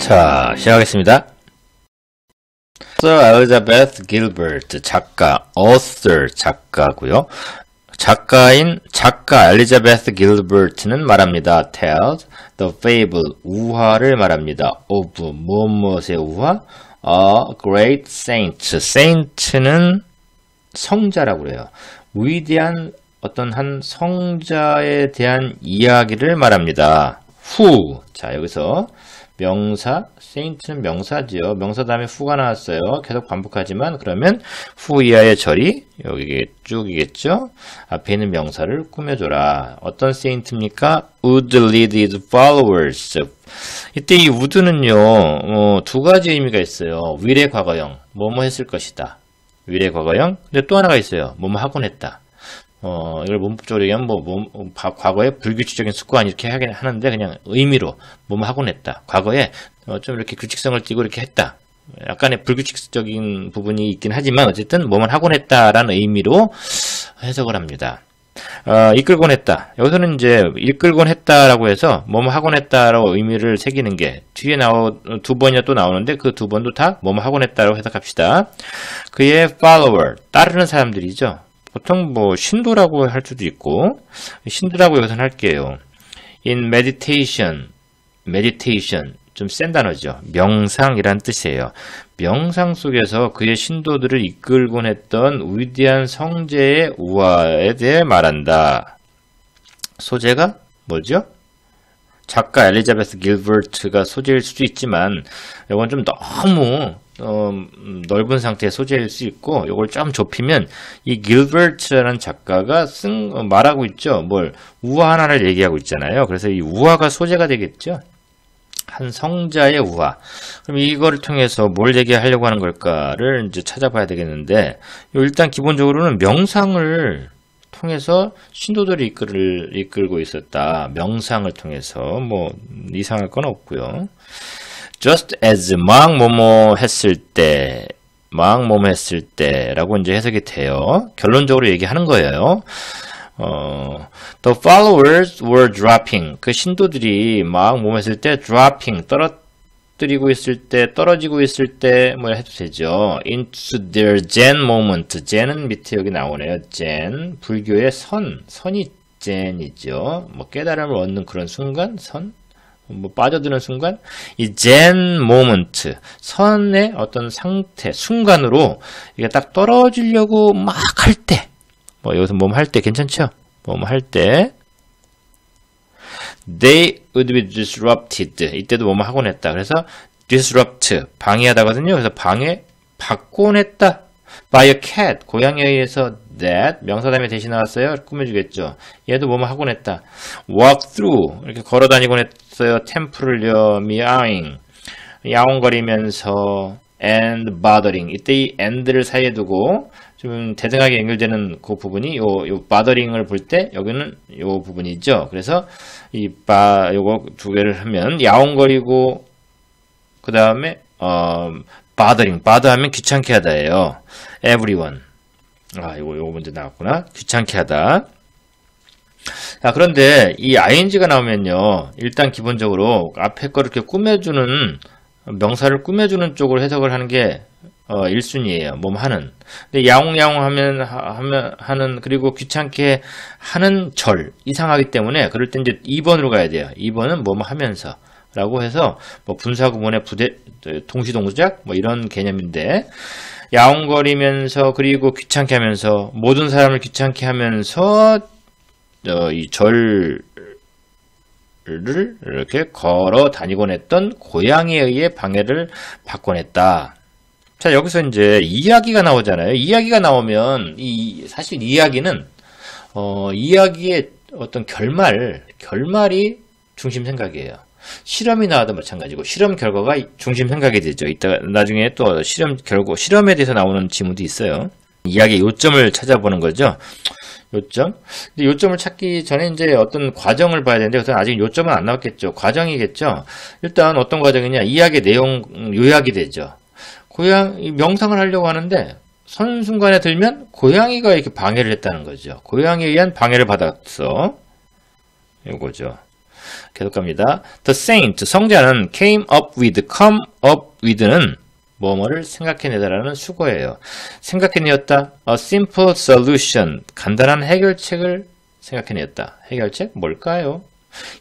자, 시작하겠습니다. Sir Elizabeth Gilbert 작가, author 작가고요. 작가 엘리자베스 길버트는 말합니다. tells the fable 우화를 말합니다. of 무엇의 우화? A great saint. saint는 성자라고 그래요. 위대한 어떤 한 성자에 대한 이야기를 말합니다. who. 자, 여기서 명사, saint는 명사지요. 명사 다음에 who가 나왔어요. 계속 반복하지만 그러면 who 이하의 절이 여기 쭉이겠죠. 앞에 있는 명사를 꾸며줘라. 어떤 saint입니까? would lead his followers. 이때 이 would는요, 두 가지 의미가 있어요. 위례 과거형, 뭐뭐 했을 것이다. 위례 과거형. 근데 또 하나가 있어요. 뭐뭐 하곤 했다. 이걸 문법적으로 얘기하면 과거에 불규칙적인 습관 이렇게 하긴 하는데 그냥 의미로 뭐뭐 하곤 했다. 과거에 좀 이렇게 규칙성을 띠고 이렇게 했다. 약간의 불규칙적인 부분이 있긴 하지만 어쨌든 뭐만 하곤 했다라는 의미로 해석을 합니다. 이끌곤 했다. 여기서는 이제 이끌곤 했다라고 해서 뭐뭐 하곤 했다라고 의미를 새기는 게 뒤에 두 번이나 또 나오는데 그 두 번도 다 뭐뭐 하곤 했다라고 해석합시다. 그의 follower, 따르는 사람들이죠. 보통 뭐 신도라고 할 수도 있고 신도라고 여기서는 할게요. In meditation 좀 센 단어죠. 명상이란 뜻이에요. 명상 속에서 그의 신도들을 이끌곤 했던 위대한 성제의 우화에 대해 말한다. 소재가 뭐죠? 작가 엘리자베스 길버트가 소재일 수도 있지만 이건 좀 너무 넓은 상태의 소재일 수 있고 이걸 좀 좁히면 이 길버트라는 작가가 말하고 있죠. 우화 하나를 얘기하고 있잖아요. 그래서 이 우화가 소재가 되겠죠. 한 성자의 우화. 그럼 이거를 통해서 뭘 얘기하려고 하는 걸까를 이제 찾아봐야 되겠는데 일단 기본적으로는 명상을 통해서 신도들을 이끌고 있었다. 명상을 통해서 뭐 이상할 건 없고요. Just as 막 뭐뭐 했을 때라고 이제 해석이 돼요. 결론적으로 얘기하는 거예요. The followers were dropping. 그 신도들이 막 뭐뭐 했을 때 dropping, 떨어지고 있을 때 뭐 해도 되죠. Into their Zen moment. Zen은 밑에 여기 나오네요. Zen. 불교의 선이 Zen이죠. 뭐 깨달음을 얻는 그런 순간, 빠져드는 순간, 이 Zen moment, 선의 어떤 상태, 순간으로 이게 딱 떨어지려고 막 할 때, 여기서 뭐뭐 할 때 괜찮죠? 뭐뭐 할 때, they would be disrupted. 이때도 뭐뭐 하곤 했다. 그래서 disrupt, 방해하다거든요. 그래서 받곤 했다. by a cat, 고양이에 의해서 that, 명사다음에 대신 나왔어요. 꾸며주겠죠. 얘도 뭐뭐 하곤 했다. walk through, 이렇게 걸어다니곤 했어요. 템플을요. meowing, 야옹거리면서 and bothering. 이때 이 and를 사이에 두고 좀 대등하게 연결되는 그 부분이 요 bothering을 볼 때 여기는 요 부분이죠. 그래서 요거 두 개를 하면 야옹거리고 그 다음에 bothering, bother하면 귀찮게 하다예요. everyone. 요거 먼저 나왔구나. 귀찮게 하다. 자, 그런데 이 ing가 나오면요. 일단 기본적으로 앞에 거를 이렇게 꾸며주는 명사를 꾸며주는 쪽으로 해석을 하는 게 1순위예요. 하는. 근데 야옹야옹 하는 그리고 귀찮게 하는 절 이상하기 때문에 그럴 때 이제 2번으로 가야 돼요. 2번은 뭐뭐 하면서 라고 해서 분사구문의 동시동작 이런 개념인데 야옹거리면서 그리고 귀찮게 하면서 모든 사람을 귀찮게 하면서 이 절을 이렇게 걸어 다니곤 했던 고양이에 의해 방해를 받곤 했다. 자, 여기서 이제 이야기가 나오잖아요. 이야기가 나오면 사실 이야기는 이야기의 어떤 결말이 중심 생각이에요. 실험이 나와도 마찬가지고 실험 결과가 중심 생각이 되죠. 이따가 나중에 또 실험에 대해서 나오는 지문도 있어요. 이야기의 요점을 찾아보는 거죠. 요점? 근데 요점을 찾기 전에 이제 어떤 과정을 봐야 되는데, 그래서 아직 요점은 안 나왔겠죠. 과정이겠죠. 일단 어떤 과정이냐, 이야기의 내용 요약이 되죠. 명상을 하려고 하는데, 선순간에 들면 고양이가 이렇게 방해를 했다는 거죠. 고양이에 의한 방해를 받았어. 이거죠. 계속 갑니다. The saint, 성자는 came up with는 뭐뭐를 생각해내다라는 수거예요. 생각해내었다. A simple solution, 간단한 해결책을 생각해냈다. 해결책 뭘까요?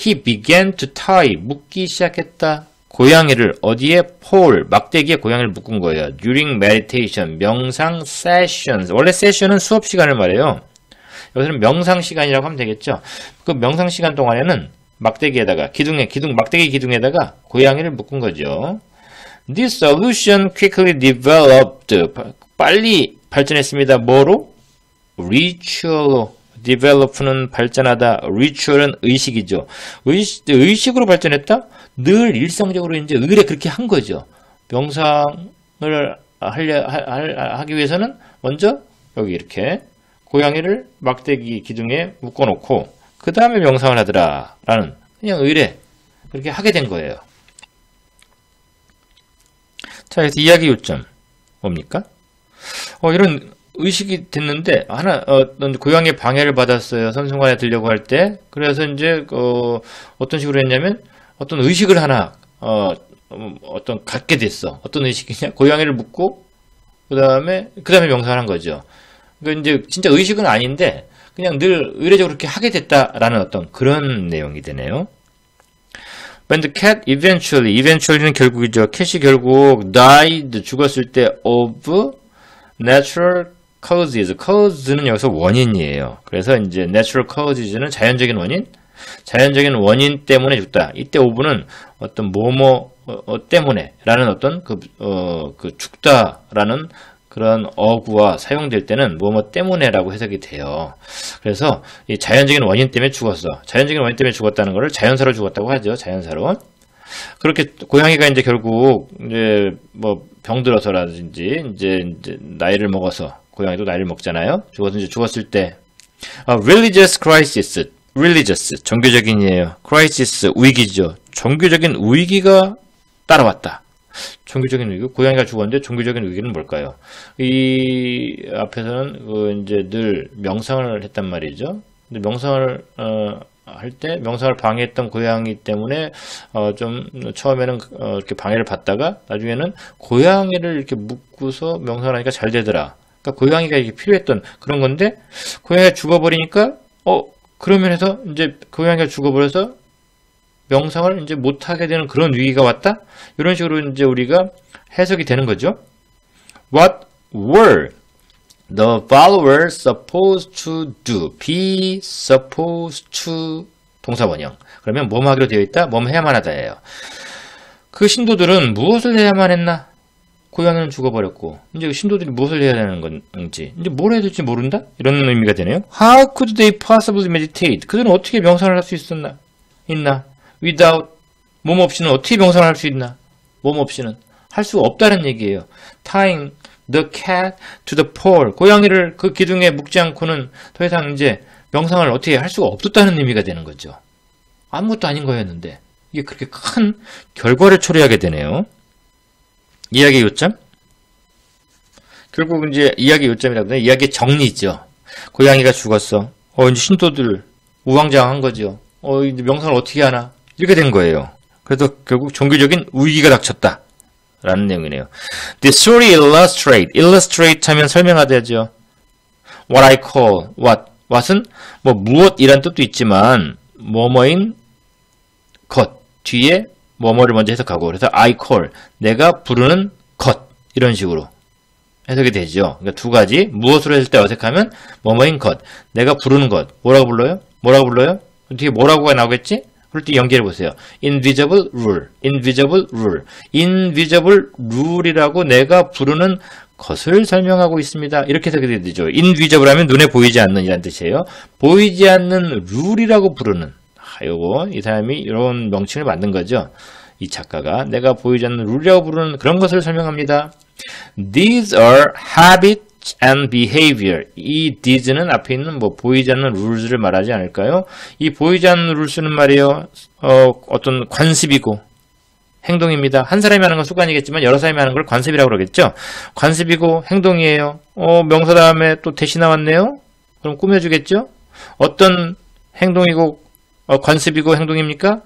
He began to tie, 묶기 시작했다. 고양이를 어디에? pole, 막대기에 고양이를 묶은 거예요. During meditation, 명상 sessions. 원래 세션은 수업 시간을 말해요. 여기서는 명상 시간이라고 하면 되겠죠. 그 명상 시간 동안에는 막대기에다가 막대기 기둥에다가 고양이를 묶은 거죠. This solution quickly developed. 빨리 발전했습니다. 뭐로? ritual로. develop는 발전하다. ritual은 의식이죠. 의식으로 발전했다? 늘 일상적으로 이제 의뢰 그렇게 한 거죠. 명상을 하기 위해서는 먼저 여기 이렇게 고양이를 막대기 기둥에 묶어놓고 그 다음에 명상을 하더라 라는 그냥 의뢰 그렇게 하게 된 거예요. 자, 그래서 이야기 요점 뭡니까? 이런 의식이 됐는데 고양이의 방해를 받았어요. 선순간에 들려고 할 때. 그래서 이제 어떤 식으로 했냐면 어떤 의식을 하나 어떤 갖게 됐어. 어떤 의식이냐? 고양이를 묶고 그다음에 명상을 한 거죠. 그러니까 이제 진짜 의식은 아닌데 그냥 늘 의례적으로 그렇게 하게 됐다라는 어떤 그런 내용이 되네요. When the cat eventually는 결국이죠. 캣이 결국 died, 죽었을 때 of natural causes는 여기서 원인이에요. 그래서 이제 natural causes는 자연적인 원인 때문에 죽다. 이때 of는 어떤 뭐뭐 때문에 라는 어떤 그 죽다라는 그런 어구와 사용될 때는 뭐뭐 때문에라고 해석이 돼요. 그래서 이 자연적인 원인 때문에 죽었어. 자연적인 원인 때문에 죽었다는 것을 자연사로 죽었다고 하죠. 자연사로. 그렇게 고양이가 이제 결국 이제 뭐 병들어서라든지 이제 나이를 먹어서 고양이도 나이를 먹잖아요. 죽었을 때 religious crisis, 종교적인이에요. crisis, 위기죠. 종교적인 위기가 따라왔다. 종교적인 위기, 고양이가 죽었는데 종교적인 위기는 뭘까요? 이 앞에서는 이제 늘 명상을 했단 말이죠. 근데 명상을 할 때 명상을 방해했던 고양이 때문에 좀 처음에는 이렇게 방해를 받다가 나중에는 고양이를 이렇게 묶고서 명상을 하니까 잘 되더라. 그러니까 고양이가 이게 필요했던 그런 건데 고양이가 죽어버리니까 그러면 해서 이제 고양이가 죽어버려서 명상을 이제 못하게 되는 그런 위기가 왔다? 이런 식으로 이제 우리가 해석이 되는 거죠. What were the followers supposed to do? be supposed to 동사 원형. 그러면 뭐뭐 하기로 되어 있다? 뭐뭐 해야만 하다예요. 그 신도들은 무엇을 해야만 했나? 고양이는 죽어버렸고 이제 신도들이 무엇을 해야 되는 건지 이제 뭘 해야 될지 모른다? 이런 의미가 되네요. How could they possibly meditate? 그들은 어떻게 명상을 할 수 있나? without 몸 없이는 어떻게 명상을 할 수 있나? 몸 없이는 할 수가 없다는 얘기예요. tying the cat to the pole. 고양이를 그 기둥에 묶지 않고는 더 이상 이제 명상을 어떻게 할 수가 없었다는 의미가 되는 거죠. 아무것도 아닌 거였는데 이게 그렇게 큰 결과를 초래하게 되네요. 이야기의 요점? 결국 이제 이야기의 요점이라고 하면 이야기의 정리죠. 고양이가 죽었어. 이제 신도들 우왕좌왕한 거죠. 이제 명상을 어떻게 하나? 이렇게 된 거예요. 그래서 결국 종교적인 위기가 닥쳤다. 라는 내용이네요. The story illustrate 하면 설명하다죠. What I call, what은 뭐 무엇이란 뜻도 있지만 뭐뭐인 것 뒤에 뭐뭐를 먼저 해석하고 그래서 I call, 내가 부르는 것 이런 식으로 해석이 되죠. 그러니까 두 가지 무엇으로 했을 때 어색하면 뭐뭐인 것, 내가 부르는 것 뭐라고 불러요? 뒤에 뭐라고가 나오겠지? 그럴 때 연결해 보세요. invisible rule이라고 내가 부르는 것을 설명하고 있습니다. 이렇게 해석이 되죠. invisible 하면 눈에 보이지 않는 이란 뜻이에요. 보이지 않는 rule이라고 부르는 요거 이 사람이 이런 명칭을 만든 거죠. 이 작가가 내가 보이지 않는 룰이라고 부르는 그런 것을 설명합니다. These are habits and behavior. 이 these는 앞에 있는 뭐 보이지 않는 rules를 말하지 않을까요? 이 보이지 않는 rules는 말이에요. 어떤 관습이고 행동입니다. 한 사람이 하는 건 습관이겠지만 여러 사람이 하는 걸 관습이라고 그러겠죠. 관습이고 행동이에요. 명사 다음에 또 대시 나왔네요. 그럼 꾸며주겠죠. 어떤 행동이고 관습이고 행동입니까?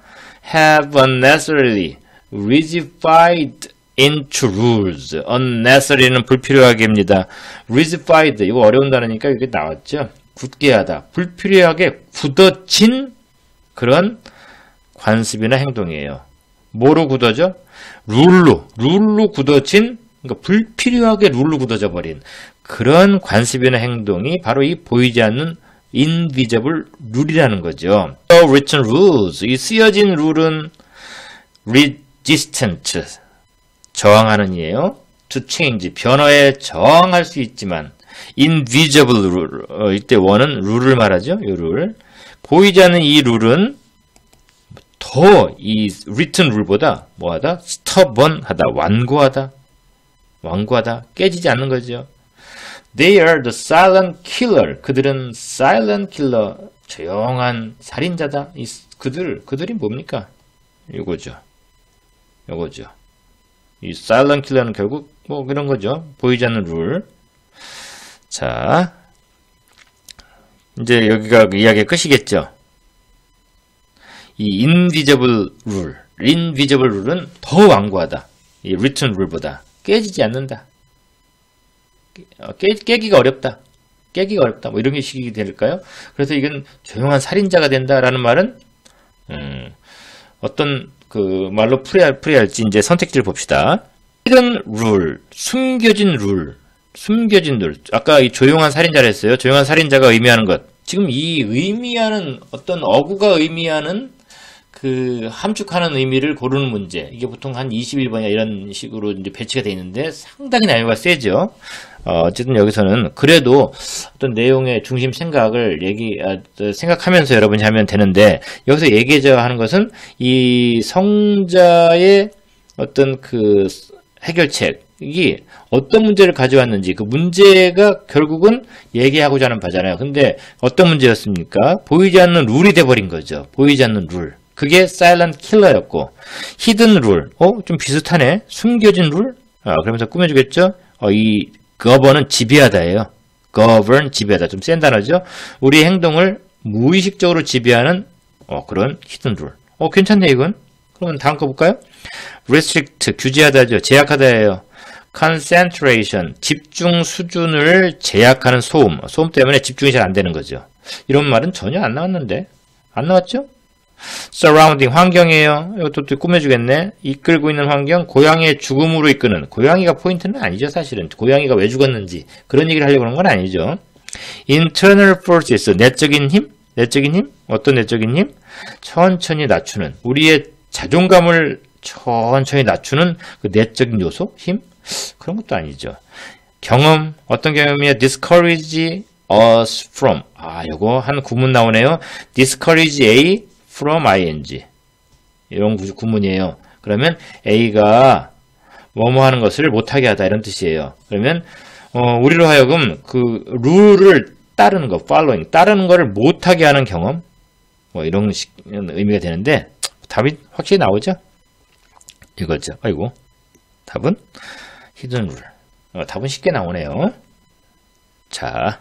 have unnecessarily rigidified into rules. unnecessary는 불필요하게입니다. rigidified 이거 어려운 단어니까 이게 나왔죠. 굳게 하다. 불필요하게 굳어진 그런 관습이나 행동이에요. 뭐로 굳어져? 룰로 굳어진, 그러니까 불필요하게 룰로 굳어져 버린 그런 관습이나 행동이 바로 이 보이지 않는 invisible 룰이라는 거죠. written rules, 이 쓰여진 룰은 resistant, 저항하는 이에요. to change, 변화에 저항할 수 있지만 invisible rule, 이때 원은 룰을 말하죠. 이 룰. 보이지 않는 이 룰은 더 이 written 룰보다 뭐하다? stubborn하다, 완고하다, 깨지지 않는 거죠. They are the silent killer. 그들은 silent killer, 조용한 살인자다. 그들이 뭡니까? 요거죠. 이 silent killer는 결국 뭐 그런 거죠. 보이지 않는 룰. 자, 이제 여기가 이야기의 끝이겠죠. 이 invisible 룰은 더 완고하다. 이 written 룰보다 깨지지 않는다. 깨기가 어렵다. 뭐 이런 게 식이 될까요? 그래서 이건 조용한 살인자가 된다라는 말은 어떤 그 말로 풀이야 할지 이제 선택지를 봅시다. hidden rule, 숨겨진 룰. 아까 이 조용한 살인자를 했어요. 조용한 살인자가 의미하는 것. 지금 이 의미하는 어떤 어구가 의미하는 그 함축하는 의미를 고르는 문제. 이게 보통 한 21번이야 이런 식으로 이제 배치가 되어 있는데 상당히 난이도가 세죠. 어쨌든 여기서는 그래도 어떤 내용의 중심 생각을 생각하면서 여러분이 하면 되는데, 여기서 얘기해줘야 하는 것은 이 성자의 어떤 그 해결책이 어떤 문제를 가져왔는지, 그 문제가 결국은 얘기하고자 하는 바잖아요. 근데 어떤 문제였습니까? 보이지 않는 룰이 돼버린 거죠. 보이지 않는 룰. 그게 silent killer였고, hidden rule. 좀 비슷하네. 숨겨진 룰? 그러면서 꾸며주겠죠? 이 govern은 지배하다예요. govern, 지배하다. 좀 센 단어죠? 우리 행동을 무의식적으로 지배하는 그런 hidden rule. 괜찮네, 이건. 그러면 다음 거 볼까요? restrict, 규제하다죠. 제약하다예요. concentration, 집중 수준을 제약하는 소음. 소음 때문에 집중이 잘 안 되는 거죠. 이런 말은 전혀 안 나왔는데. 안 나왔죠? surrounding, 환경이에요. 이것도 꾸며주겠네. 이끌고 있는 환경, 고양이의 죽음으로 이끄는. 고양이가 포인트는 아니죠, 사실은. 고양이가 왜 죽었는지 그런 얘기를 하려고 하는 건 아니죠. internal forces, 내적인 힘? 어떤 내적인 힘? 천천히 낮추는, 우리의 자존감을 천천히 낮추는 그 내적인 요소? 힘? 그런 것도 아니죠. 경험, 어떤 경험이야? discourage us from. 요거 한 구문 나오네요. discourage A from ing. 이런 구문이에요. 그러면 A가 뭐뭐 하는 것을 못하게 하다, 이런 뜻이에요. 그러면 우리로 하여금 그 룰을 따르는 거, following, 따르는 거를 못하게 하는 경험, 뭐 이런 의미가 되는데, 답이 확실히 나오죠? 이거죠. 아이고, 답은 hidden rule. 답은 쉽게 나오네요. 자,